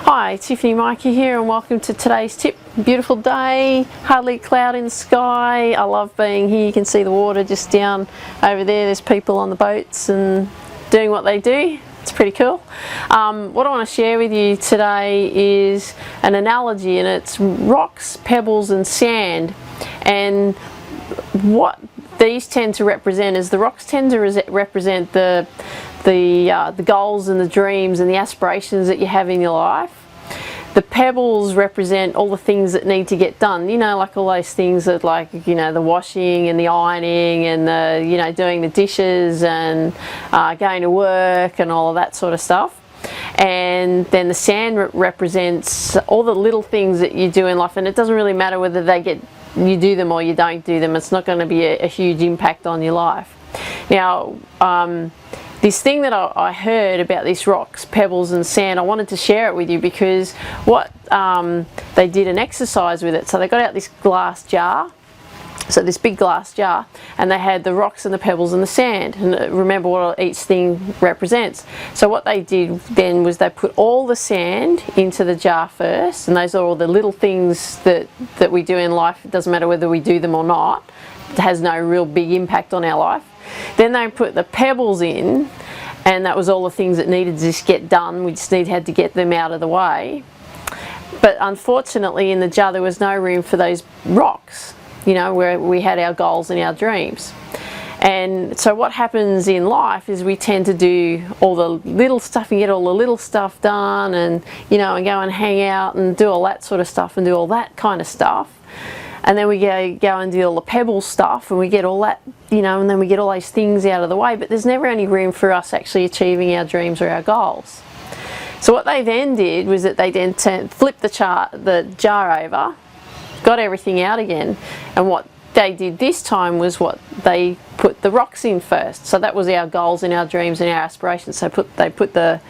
Hi, Tiffany, Mika here, and welcome to today's tip. Beautiful day, hardly a cloud in the sky. I love being here. You can see the water just down over there. There's people on the boats and doing what they do. It's pretty cool. What I want to share with you today is an analogy, and it's rocks, pebbles and sand. And what these tend to represent is the rocks tend to represent the goals and the dreams and the aspirations that you have in your life. The pebbles represent all the things that need to get done, you know, like all those things that, like, you know, the washing and the ironing and the, you know, doing the dishes and going to work and all of that sort of stuff. And then the sand represents all the little things that you do in life, and it doesn't really matter whether you do them or you don't do them. It's not going to be a huge impact on your life. Now, this thing that I heard about these rocks, pebbles and sand, I wanted to share it with you because what they did an exercise with it. So they got out this glass jar, so this big glass jar, and they had the rocks and the pebbles and the sand, and remember what each thing represents. So what they did then was they put all the sand into the jar first, and those are all the little things that we do in life. It doesn't matter whether we do them or not. It has no real big impact on our life. Then they put the pebbles in, and that was all the things that needed to just get done. We just had to get them out of the way. But unfortunately in the jar there was no room for those rocks, you know, where we had our goals and our dreams. And so what happens in life is we tend to do all the little stuff and get all the little stuff done, and, you know, and go and hang out and do all that sort of stuff and do all that kind of stuff. And then we go and do all the pebble stuff, and we get all that, you know, and then we get all those things out of the way, but there's never any room for us actually achieving our dreams or our goals. So what they then did was that they then flipped the jar over, got everything out again, and what they did this time was they put the rocks in first. So that was our goals and our dreams and our aspirations. So they put the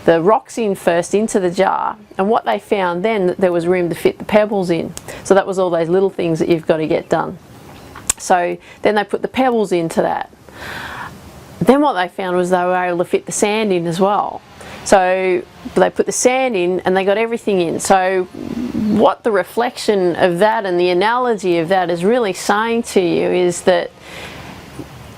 rocks in first into the jar, and what they found then, that there was room to fit the pebbles in. So that was all those little things that you've got to get done. So then they put the pebbles into that. Then what they found was they were able to fit the sand in as well. So they put the sand in and they got everything in. So what the reflection of that and the analogy of that is really saying to you is that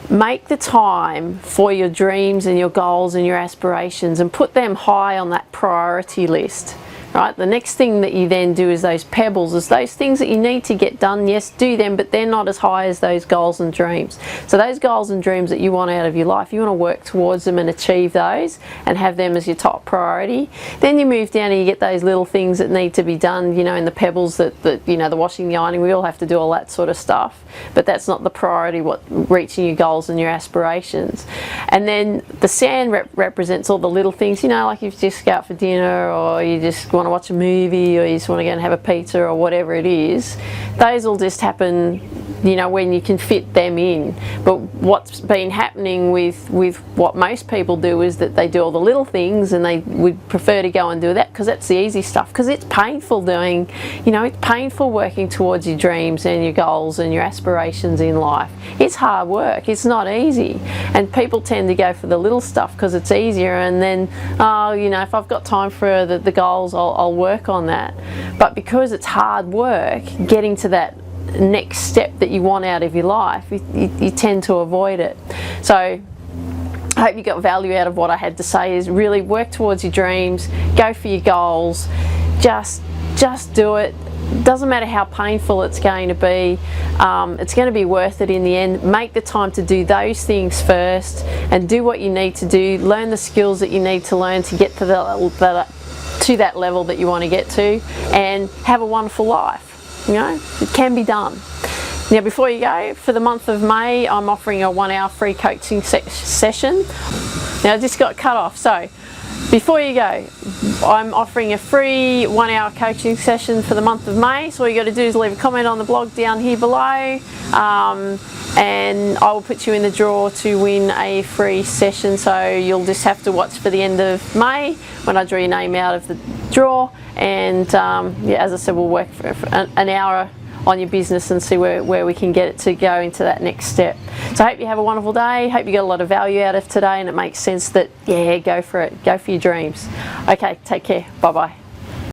make the time for your dreams and your goals and your aspirations, and put them high on that priority list. Right? The next thing that you then do is those pebbles, is those things that you need to get done. Yes, do them, but they're not as high as those goals and dreams. So those goals and dreams that you want out of your life, you want to work towards them and achieve those and have them as your top priority. Then you move down and you get those little things that need to be done, you know, in the pebbles, that you know, the washing, the ironing, we all have to do all that sort of stuff. But that's not the priority, what reaching your goals and your aspirations. And then the sand represents all the little things, you know, like you just go out for dinner, or you just want to watch a movie, or you just want to go and have a pizza, or whatever it is. Those will just happen, you know, when you can fit them in. But what's been happening with what most people do is that they do all the little things, and they would prefer to go and do that because that's the easy stuff, because it's painful doing, you know, it's painful working towards your dreams and your goals and your aspirations in life. It's hard work, it's not easy, and people tend to go for the little stuff because it's easier, and then, oh, you know, if I've got time for the goals, I'll work on that. But because it's hard work getting to that next step that you want out of your life, you tend to avoid it. So I hope you got value out of what I had to say. Is really work towards your dreams, go for your goals, just do it. Doesn't matter how painful it's going to be, it's going to be worth it in the end. Make the time to do those things first, and do what you need to do. Learn the skills that you need to learn to get to that level that you want to get to, and have a wonderful life. You know, it can be done. Now, before you go, for the month of May, I'm offering a 1-hour free coaching session. Now, I just got cut off, so before you go, I'm offering a free 1-hour coaching session for the month of May. So all you got to do is leave a comment on the blog down here below, and I will put you in the draw to win a free session. So you'll just have to watch for the end of May when I draw your name out of the draw, and yeah, as I said, we'll work for an hour on your business and see where we can get it to go into that next step. So I hope you have a wonderful day. Hope you got a lot of value out of today, and it makes sense that, yeah, go for it. Go for your dreams. Okay, take care. Bye-bye.